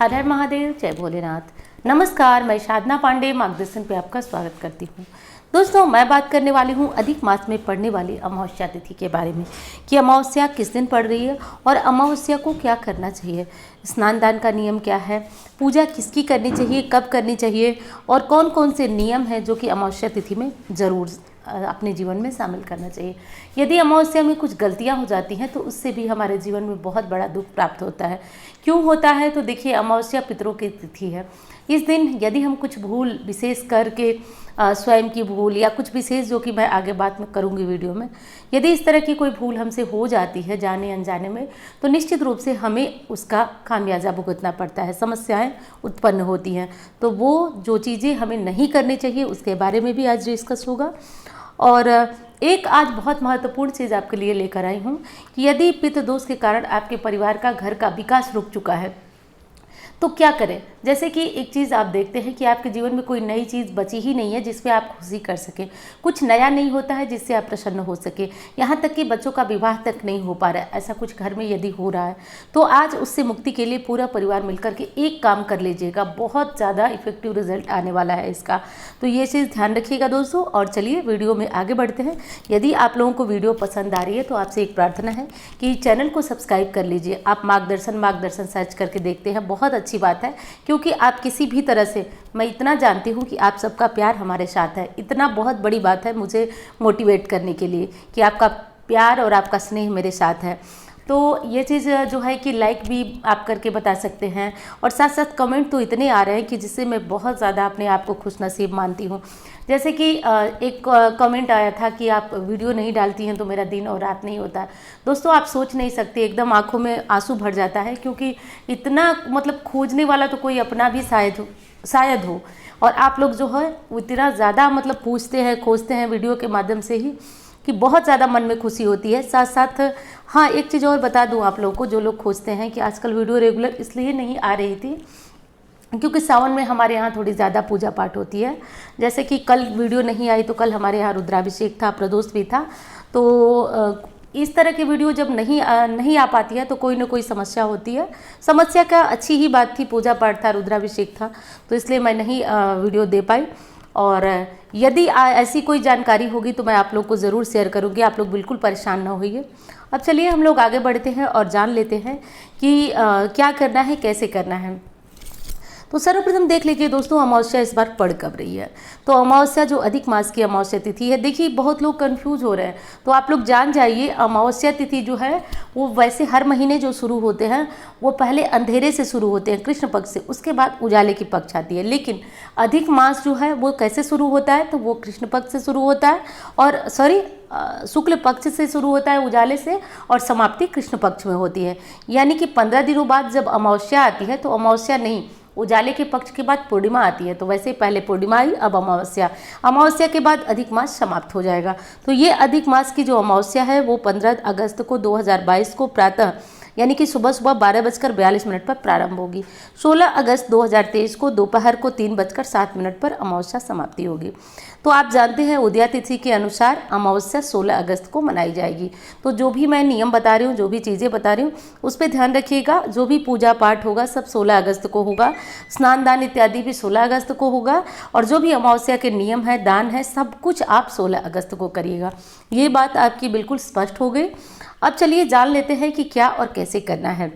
हर हर महादेव, जय भोलेनाथ। नमस्कार, मैं साधना पांडे मार्गदर्शन पे आपका स्वागत करती हूँ। दोस्तों, मैं बात करने वाली हूँ अधिक मास में पड़ने वाली अमावस्या तिथि के बारे में कि अमावस्या किस दिन पड़ रही है और अमावस्या को क्या करना चाहिए, स्नान दान का नियम क्या है, पूजा किसकी करनी चाहिए, कब करनी चाहिए और कौन कौन से नियम हैं जो कि अमावस्या तिथि में ज़रूर अपने जीवन में शामिल करना चाहिए। यदि अमावस्या में कुछ गलतियां हो जाती हैं तो उससे भी हमारे जीवन में बहुत बड़ा दुख प्राप्त होता है। क्यों होता है? तो देखिए, अमावस्या पितरों की तिथि है। इस दिन यदि हम कुछ भूल विशेष करके स्वयं की भूल या कुछ विशेष, जो कि मैं आगे बात में करूंगी वीडियो में, यदि इस तरह की कोई भूल हमसे हो जाती है जाने अनजाने में, तो निश्चित रूप से हमें उसका खामियाजा भुगतना पड़ता है, समस्याएं उत्पन्न होती हैं। तो वो जो चीज़ें हमें नहीं करनी चाहिए उसके बारे में भी आज डिस्कस होगा। और एक आज बहुत महत्वपूर्ण चीज़ आपके लिए लेकर आई हूँ कि यदि पितृ दोष के कारण आपके परिवार का घर का विकास रुक चुका है तो क्या करें। जैसे कि एक चीज़ आप देखते हैं कि आपके जीवन में कोई नई चीज़ बची ही नहीं है जिस पे आप खुशी कर सकें, कुछ नया नहीं होता है जिससे आप प्रसन्न हो सके, यहाँ तक कि बच्चों का विवाह तक नहीं हो पा रहा है, ऐसा कुछ घर में यदि हो रहा है तो आज उससे मुक्ति के लिए पूरा परिवार मिलकर के एक काम कर लीजिएगा, बहुत ज़्यादा इफेक्टिव रिजल्ट आने वाला है इसका। तो ये चीज़ ध्यान रखिएगा दोस्तों। और चलिए वीडियो में आगे बढ़ते हैं। यदि आप लोगों को वीडियो पसंद आ रही है तो आपसे एक प्रार्थना है कि चैनल को सब्सक्राइब कर लीजिए। आप मार्गदर्शन सर्च करके देखते हैं, बहुत अच्छी बात है, क्योंकि आप किसी भी तरह से, मैं इतना जानती हूँ कि आप सबका प्यार हमारे साथ है, इतना बहुत बड़ी बात है मुझे मोटिवेट करने के लिए कि आपका प्यार और आपका स्नेह मेरे साथ है। तो ये चीज़ जो है कि लाइक भी आप करके बता सकते हैं और साथ साथ कमेंट तो इतने आ रहे हैं कि जिससे मैं बहुत ज़्यादा अपने आप को खुशनसीब मानती हूँ। जैसे कि एक कमेंट आया था कि आप वीडियो नहीं डालती हैं तो मेरा दिन और रात नहीं होता। दोस्तों, आप सोच नहीं सकते, एकदम आंखों में आंसू भर जाता है, क्योंकि इतना मतलब खोजने वाला तो कोई अपना भी शायद हो और आप लोग जो है वो इतना ज़्यादा मतलब पूछते हैं, खोजते हैं वीडियो के माध्यम से ही कि बहुत ज़्यादा मन में खुशी होती है। साथ साथ हाँ, एक चीज़ और बता दूं आप लोगों को, जो लोग खोजते हैं कि आजकल वीडियो रेगुलर इसलिए नहीं आ रही थी क्योंकि सावन में हमारे यहाँ थोड़ी ज़्यादा पूजा पाठ होती है। जैसे कि कल वीडियो नहीं आई तो कल हमारे यहाँ रुद्राभिषेक था, प्रदोष भी था। तो इस तरह की वीडियो जब नहीं आ पाती है तो कोई ना कोई समस्या होती है। समस्या का अच्छी ही बात थी, पूजा पाठ था, रुद्राभिषेक था, तो इसलिए मैं नहीं वीडियो दे पाई। और यदि ऐसी कोई जानकारी होगी तो मैं आप लोग को ज़रूर शेयर करूँगी, आप लोग बिल्कुल परेशान ना होइए। अब चलिए हम लोग आगे बढ़ते हैं और जान लेते हैं कि क्या करना है, कैसे करना है। तो सर्वप्रथम देख लीजिए दोस्तों, अमावस्या इस बार पड़ कब रही है। तो अमावस्या जो अधिक मास की अमावस्या तिथि है, देखिए बहुत लोग कंफ्यूज हो रहे हैं, तो आप लोग जान जाइए अमावस्या तिथि जो है वो वैसे हर महीने जो शुरू होते हैं वो पहले अंधेरे से शुरू होते हैं, कृष्ण पक्ष से, उसके बाद उजाले की पक्ष आती है। लेकिन अधिक मास जो है वो कैसे शुरू होता है, तो वो कृष्ण पक्ष से शुरू होता है और शुक्ल पक्ष से शुरू होता है उजाले से और समाप्ति कृष्ण पक्ष में होती है। यानी कि 15 दिनों बाद जब अमावस्या आती है तो अमावस्या नहीं, उजाले के पक्ष के बाद पूर्णिमा आती है। तो वैसे पहले पूर्णिमा आई, अब अमावस्या, अमावस्या के बाद अधिक मास समाप्त हो जाएगा। तो ये अधिक मास की जो अमावस्या है वो 15 अगस्त को 2022 को प्रातः यानी कि सुबह 12:42 पर प्रारंभ होगी। 16 अगस्त 2023 को दोपहर को 3:07 पर अमावस्या समाप्ति होगी। तो आप जानते हैं उदया तिथि के अनुसार अमावस्या 16 अगस्त को मनाई जाएगी। तो जो भी मैं नियम बता रही हूँ, जो भी चीज़ें बता रही हूँ, उस पर ध्यान रखिएगा। जो भी पूजा पाठ होगा सब 16 अगस्त को होगा, स्नान दान इत्यादि भी 16 अगस्त को होगा और जो भी अमावस्या के नियम है, दान है, सब कुछ आप 16 अगस्त को करिएगा। ये बात आपकी बिल्कुल स्पष्ट हो गई। अब चलिए जान लेते हैं कि क्या और कैसे करना है।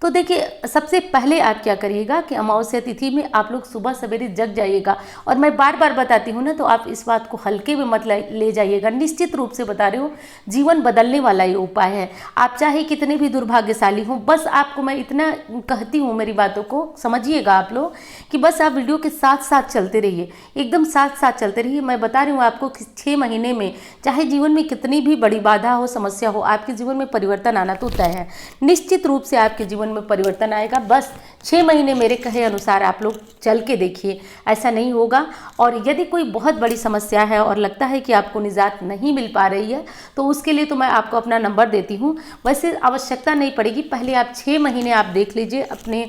तो देखिए, सबसे पहले आप क्या करिएगा कि अमावस्या तिथि में आप लोग सुबह सवेरे जग जाइएगा। और मैं बार बार बताती हूँ ना, तो आप इस बात को हल्के में मत ले जाइएगा, निश्चित रूप से बता रही हूँ, जीवन बदलने वाला ये उपाय है। आप चाहे कितने भी दुर्भाग्यशाली हों, बस आपको मैं इतना कहती हूँ, मेरी बातों को समझिएगा आप लोग कि बस आप वीडियो के साथ साथ चलते रहिए, एकदम साथ साथ चलते रहिए। मैं बता रही हूँ आपको कि 6 महीने में चाहे जीवन में कितनी भी बड़ी बाधा हो, समस्या हो, आपके जीवन में परिवर्तन आना तो तय है। निश्चित रूप से आपके जीवन में परिवर्तन आएगा। बस 6 महीने मेरे कहे अनुसार आप लोग चल के देखिए, ऐसा नहीं होगा। और यदि कोई बहुत बड़ी समस्या है और लगता है कि आपको निजात नहीं मिल पा रही है तो उसके लिए तो मैं आपको अपना नंबर देती हूँ। वैसे आवश्यकता नहीं पड़ेगी, पहले आप 6 महीने आप देख लीजिए अपने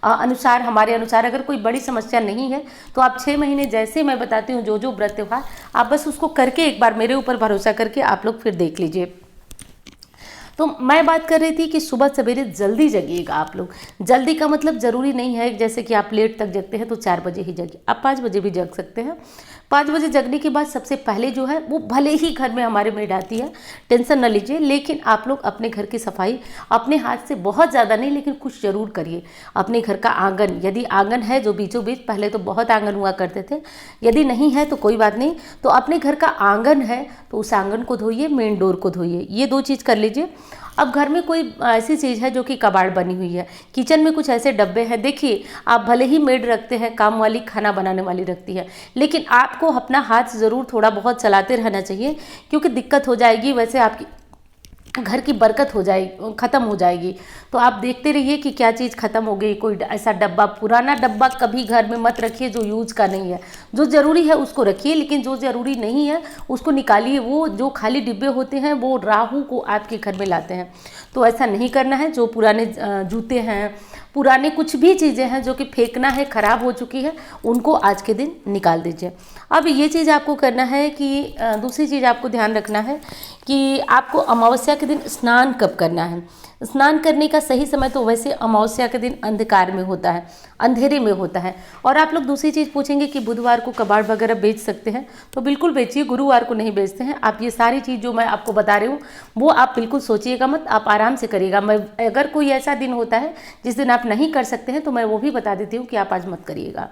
अनुसार, हमारे अनुसार। अगर कोई बड़ी समस्या नहीं है तो आप 6 महीने जैसे मैं बताती हूँ, जो व्रत त्योहार, आप बस उसको करके एक बार मेरे ऊपर भरोसा करके आप लोग फिर देख लीजिए। तो मैं बात कर रही थी कि सुबह सवेरे जल्दी जगिएगा आप लोग। जल्दी का मतलब ज़रूरी नहीं है जैसे कि आप लेट तक जगते हैं तो 4 बजे ही जगिए, आप 5 बजे भी जग सकते हैं। 5 बजे जगने के बाद सबसे पहले जो है वो भले ही घर में हमारे मेड आती है, टेंशन न लीजिए, लेकिन आप लोग अपने घर की सफाई अपने हाथ से बहुत ज़्यादा नहीं लेकिन कुछ ज़रूर करिए। अपने घर का आंगन, यदि आंगन है जो बीचों बीच, पहले तो बहुत आंगन हुआ करते थे, यदि नहीं है तो कोई बात नहीं, तो अपने घर का आंगन है तो उस आंगन को धोइए, मेन डोर को धोइए, ये 2 चीज़ कर लीजिए। अब घर में कोई ऐसी चीज़ है जो कि कबाड़ बनी हुई है, किचन में कुछ ऐसे डब्बे हैं, देखिए आप भले ही मेड रखते हैं, काम वाली खाना बनाने वाली रखती है, लेकिन आपको अपना हाथ ज़रूर थोड़ा बहुत चलाते रहना चाहिए, क्योंकि दिक्कत हो जाएगी, वैसे आपकी घर की बरकत हो जाएगी, ख़त्म हो जाएगी। तो आप देखते रहिए कि क्या चीज़ ख़त्म हो गई। कोई ऐसा डब्बा, पुराना डब्बा कभी घर में मत रखिए जो यूज़ का नहीं है। जो ज़रूरी है उसको रखिए, लेकिन जो ज़रूरी नहीं है उसको निकालिए। वो जो खाली डिब्बे होते हैं वो राहु को आपके घर में लाते हैं, तो ऐसा नहीं करना है। जो पुराने जूते हैं, पुराने कुछ भी चीज़ें हैं जो कि फेंकना है, ख़राब हो चुकी है, उनको आज के दिन निकाल दीजिए। अब ये चीज़ आपको करना है कि दूसरी चीज़ आपको ध्यान रखना है कि आपको अमावस्या के दिन स्नान कब करना है। स्नान करने का सही समय तो वैसे अमावस्या के दिन अंधकार में होता है, अंधेरे में होता है। और आप लोग दूसरी चीज़ पूछेंगे कि बुधवार को कबाड़ वगैरह बेच सकते हैं, तो बिल्कुल बेचिए, गुरुवार को नहीं बेचते हैं। आप ये सारी चीज़ जो मैं आपको बता रही हूँ वो आप बिल्कुल सोचिएगा मत, आप आराम से करिएगा। मैं अगर कोई ऐसा दिन होता है जिस दिन आप नहीं कर सकते हैं तो मैं वो भी बता देती हूँ कि आप आज मत करिएगा।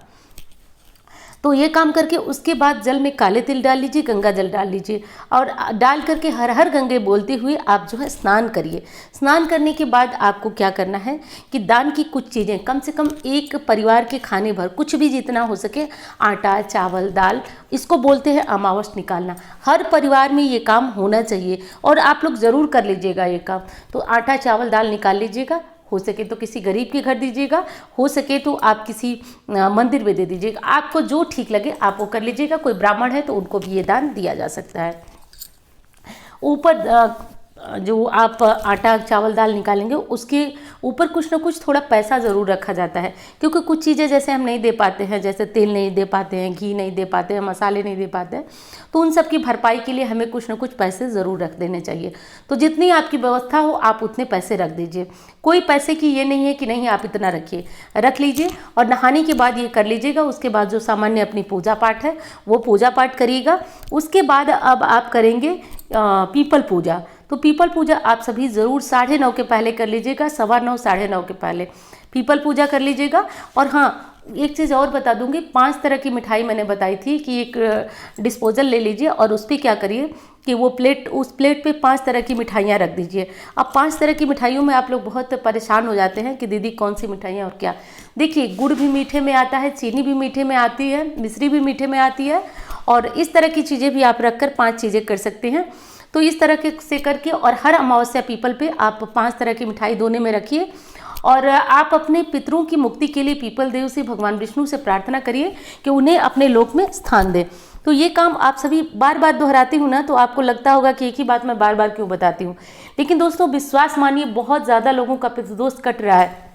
तो ये काम करके उसके बाद जल में काले तिल डाल लीजिए, गंगा जल डाल लीजिए, और डाल करके हर हर गंगे बोलते हुए आप जो है स्नान करिए। स्नान करने के बाद आपको क्या करना है कि दान की कुछ चीज़ें, कम से कम एक परिवार के खाने भर, कुछ भी जितना हो सके, आटा, चावल, दाल, इसको बोलते हैं अमावस निकालना। हर परिवार में ये काम होना चाहिए और आप लोग ज़रूर कर लीजिएगा ये काम। तो आटा, चावल, दाल निकाल लीजिएगा, हो सके तो किसी गरीब के घर दीजिएगा, हो सके तो आप किसी मंदिर में दे दीजिएगा, आपको जो ठीक लगे आप वो कर लीजिएगा। कोई ब्राह्मण है तो उनको भी ये दान दिया जा सकता है। ऊपर जो आप आटा, चावल, दाल निकालेंगे उसके ऊपर कुछ ना कुछ थोड़ा पैसा ज़रूर रखा जाता है, क्योंकि कुछ चीज़ें जैसे हम नहीं दे पाते हैं, जैसे तेल नहीं दे पाते हैं, घी नहीं दे पाते हैं, मसाले नहीं दे पाते हैं, तो उन सब की भरपाई के लिए हमें कुछ ना कुछ पैसे ज़रूर रख देने चाहिए। तो जितनी आपकी व्यवस्था हो आप उतने पैसे रख दीजिए। कोई पैसे की ये नहीं है कि नहीं आप इतना रखिए, रख लीजिए। और नहाने के बाद ये कर लीजिएगा। उसके बाद जो सामान्य अपनी पूजा पाठ है वो पूजा पाठ करिएगा। उसके बाद अब आप करेंगे पीपल पूजा। तो पीपल पूजा आप सभी ज़रूर 9:30 के पहले कर लीजिएगा, 9:15, 9:30 के पहले पीपल पूजा कर लीजिएगा। और हाँ, एक चीज़ और बता दूंगी, 5 तरह की मिठाई मैंने बताई थी कि एक डिस्पोजल ले लीजिए और उस पर क्या करिए कि वो प्लेट, उस प्लेट पे 5 तरह की मिठाइयाँ रख दीजिए। अब 5 तरह की मिठाइयों में आप लोग बहुत परेशान हो जाते हैं कि दीदी कौन सी मिठाइयाँ और क्या। देखिए, गुड़ भी मीठे में आता है, चीनी भी मीठे में आती है, मिश्री भी मीठे में आती है, और इस तरह की चीज़ें भी आप रख कर 5 चीज़ें कर सकते हैं। तो इस तरह के से करके, और हर अमावस्या पीपल पे आप 5 तरह की मिठाई दोने में रखिए। और आप अपने पितरों की मुक्ति के लिए पीपल देव से, भगवान विष्णु से प्रार्थना करिए कि उन्हें अपने लोक में स्थान दें। तो ये काम आप सभी बार बार दोहराती हूँ ना, तो आपको लगता होगा कि एक ही बात मैं बार बार क्यों बताती हूँ, लेकिन दोस्तों विश्वास मानिए, बहुत ज़्यादा लोगों का पितृदोष कट रहा है।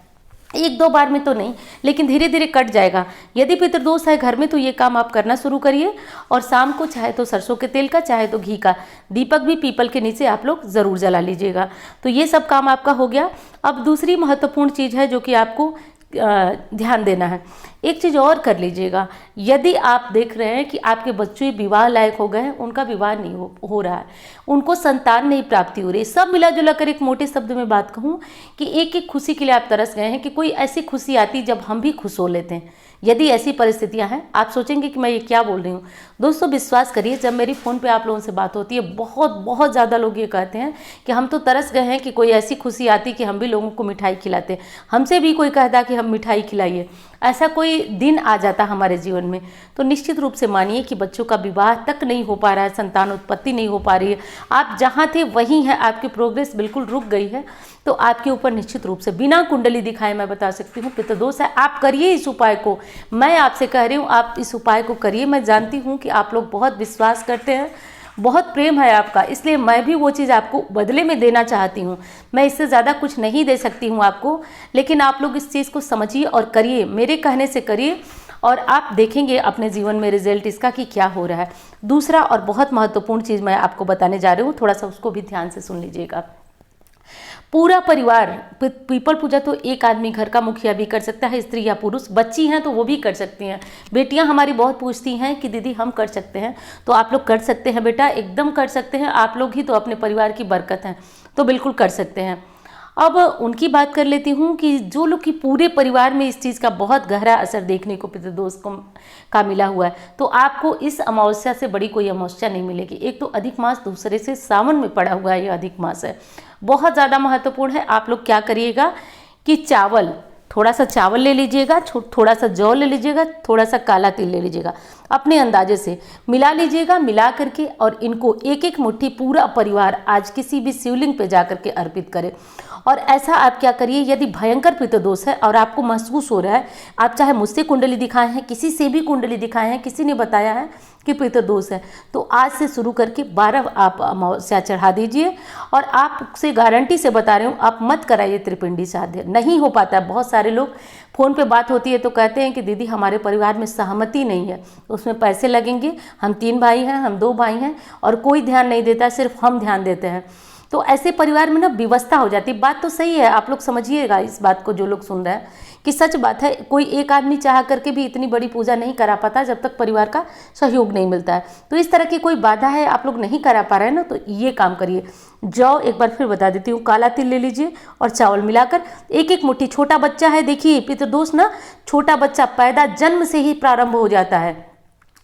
1-2 बार में तो नहीं, लेकिन धीरे धीरे कट जाएगा। यदि पितृदोष है घर में तो ये काम आप करना शुरू करिए। और शाम को चाहे तो सरसों के तेल का, चाहे तो घी का दीपक भी पीपल के नीचे आप लोग ज़रूर जला लीजिएगा। तो ये सब काम आपका हो गया। अब दूसरी महत्वपूर्ण चीज़ है जो कि आपको ध्यान देना है। एक चीज़ और कर लीजिएगा, यदि आप देख रहे हैं कि आपके बच्चे विवाह लायक हो गए हैं, उनका विवाह नहीं हो रहा है, उनको संतान नहीं प्राप्ति हो रही, सब मिला जुला कर एक मोटे शब्द में बात कहूँ कि एक एक खुशी के लिए आप तरस गए हैं कि कोई ऐसी खुशी आती जब हम भी खुश हो लेते हैं। यदि ऐसी परिस्थितियां हैं, आप सोचेंगे कि मैं ये क्या बोल रही हूँ। दोस्तों विश्वास करिए, जब मेरी फ़ोन पे आप लोगों से बात होती है, बहुत ज़्यादा लोग ये कहते हैं कि हम तो तरस गए हैं कि कोई ऐसी खुशी आती कि हम भी लोगों को मिठाई खिलाते, हमसे भी कोई कहता कि हम मिठाई खिलाइए, ऐसा कोई दिन आ जाता हमारे जीवन में। तो निश्चित रूप से मानिए कि बच्चों का विवाह तक नहीं हो पा रहा है, संतान उत्पत्ति नहीं हो पा रही है, आप जहाँ थे वहीं हैं, आपकी प्रोग्रेस बिल्कुल रुक गई है, तो आपके ऊपर निश्चित रूप से बिना कुंडली दिखाए मैं बता सकती हूँ पितृदोष है। आप करिए इस उपाय को, मैं आपसे कह रही हूँ आप इस उपाय को करिए। मैं जानती हूँ कि आप लोग बहुत विश्वास करते हैं, बहुत प्रेम है आपका, इसलिए मैं भी वो चीज़ आपको बदले में देना चाहती हूँ। मैं इससे ज़्यादा कुछ नहीं दे सकती हूँ आपको, लेकिन आप लोग इस चीज़ को समझिए और करिए, मेरे कहने से करिए, और आप देखेंगे अपने जीवन में रिजल्ट इसका कि क्या हो रहा है। दूसरा और बहुत महत्वपूर्ण चीज़ मैं आपको बताने जा रही हूँ, थोड़ा सा उसको भी ध्यान से सुन लीजिएगा। पूरा परिवार, पीपल पूजा तो एक आदमी घर का मुखिया भी कर सकता है, स्त्री या पुरुष, बच्ची हैं तो वो भी कर सकती हैं। बेटियां हमारी बहुत पूछती हैं कि दीदी हम कर सकते हैं, तो आप लोग कर सकते हैं बेटा, एकदम कर सकते हैं। आप लोग ही तो अपने परिवार की बरकत हैं, तो बिल्कुल कर सकते हैं। अब उनकी बात कर लेती हूँ कि जो लोग कि पूरे परिवार में इस चीज़ का बहुत गहरा असर देखने को पितृदोष का मिला हुआ है, तो आपको इस अमावस्या से बड़ी कोई अमावस्या नहीं मिलेगी। एक तो अधिक मास, दूसरे से सावन में पड़ा हुआ है, ये अधिक मास है, बहुत ज़्यादा महत्वपूर्ण है। आप लोग क्या करिएगा कि चावल, थोड़ा सा चावल ले लीजिएगा, थोड़ा सा जौ ले लीजिएगा, थोड़ा सा काला तिल ले लीजिएगा, अपने अंदाजे से मिला लीजिएगा। मिला करके और इनको एक एक मुट्ठी पूरा परिवार आज किसी भी शिवलिंग पे जा करके अर्पित करे। और ऐसा आप क्या करिए, यदि भयंकर पितृदोष है और आपको महसूस हो रहा है, आप चाहे मुझसे कुंडली दिखाए हैं, किसी से भी कुंडली दिखाए हैं, किसी ने बताया है कि पितृदोष है, तो आज से शुरू करके 12 आप अमावस्या चढ़ा दीजिए। और आपसे गारंटी से बता रही हूँ, आप मत कराइए त्रिपिंडी श्राद्ध, नहीं हो पाता है। बहुत सारे लोग फ़ोन पे बात होती है तो कहते हैं कि दीदी हमारे परिवार में सहमति नहीं है, उसमें पैसे लगेंगे, हम 3 भाई हैं, हम 2 भाई हैं और कोई ध्यान नहीं देता, सिर्फ हम ध्यान देते हैं। तो ऐसे परिवार में ना व्यवस्था हो जाती है। बात तो सही है, आप लोग समझिएगा इस बात को, जो लोग सुन रहे हैं, कि सच बात है। कोई एक आदमी चाह करके भी इतनी बड़ी पूजा नहीं करा पाता जब तक परिवार का सहयोग नहीं मिलता है। तो इस तरह की कोई बाधा है, आप लोग नहीं करा पा रहे हैं ना, तो ये काम करिए। जौ एक बार फिर बता देती हूँ, काला तिल ले लीजिए और चावल मिलाकर एक एक मुट्ठी। छोटा बच्चा है, देखिए पितृदोष ना, छोटा बच्चा पैदा जन्म से ही प्रारंभ हो जाता है।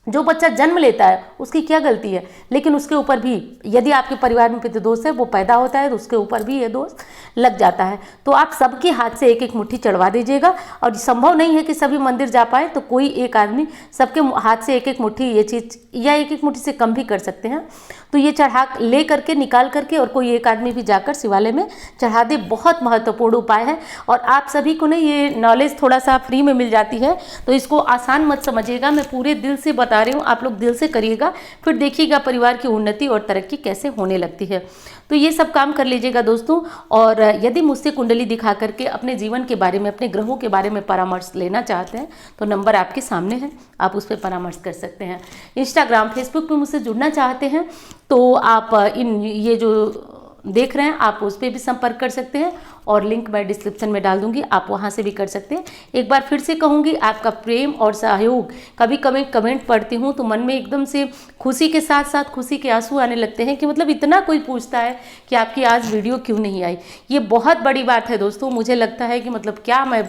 जो बच्चा जन्म लेता है उसकी क्या गलती है, लेकिन उसके ऊपर भी यदि आपके परिवार में पितृदोष है, वो पैदा होता है तो उसके ऊपर भी ये दोष लग जाता है। तो आप सबके हाथ से एक एक मुट्ठी चढ़वा दीजिएगा। और संभव नहीं है कि सभी मंदिर जा पाए, तो कोई एक आदमी सबके हाथ से एक एक मुट्ठी ये चीज़, या एक एक मुट्ठी से कम भी कर सकते हैं, तो ये चढ़ा ले करके, निकाल करके, और कोई एक आदमी भी जाकर शिवालय में चढ़ा दे। बहुत महत्वपूर्ण उपाय है। और आप सभी को ना ये नॉलेज थोड़ा सा फ्री में मिल जाती है, तो इसको आसान मत समझिएगा, मैं पूरे दिल से बता रही हूँ, आप लोग दिल से करिएगा, फिर देखिएगा परिवार की उन्नति और तरक्की कैसे होने लगती है। तो ये सब काम कर लीजिएगा दोस्तों। और यदि मुझसे कुंडली दिखा करके अपने जीवन के बारे में, अपने ग्रहों के बारे में परामर्श लेना चाहते हैं, तो नंबर आपके सामने है, आप उस पर परामर्श कर सकते हैं। इंस्टाग्राम, फेसबुक पे मुझसे जुड़ना चाहते हैं तो आप ये जो देख रहे हैं, आप उस पर भी संपर्क कर सकते हैं, और लिंक मैं डिस्क्रिप्शन में डाल दूंगी, आप वहां से भी कर सकते हैं। एक बार फिर से कहूंगी, आपका प्रेम और सहयोग, कभी कभी कमेंट पढ़ती हूं तो मन में एकदम से खुशी के साथ साथ खुशी के आंसू आने लगते हैं कि मतलब इतना कोई पूछता है कि आपकी आज वीडियो क्यों नहीं आई। ये बहुत बड़ी बात है दोस्तों, मुझे लगता है कि मतलब क्या मैं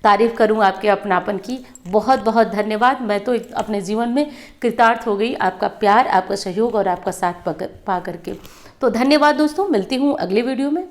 तारीफ़ करूं आपके अपनापन की। बहुत बहुत धन्यवाद। मैं तो अपने जीवन में कृतार्थ हो गई, आपका प्यार, आपका सहयोग और आपका साथ पा करके। तो धन्यवाद दोस्तों, मिलती हूँ अगले वीडियो में।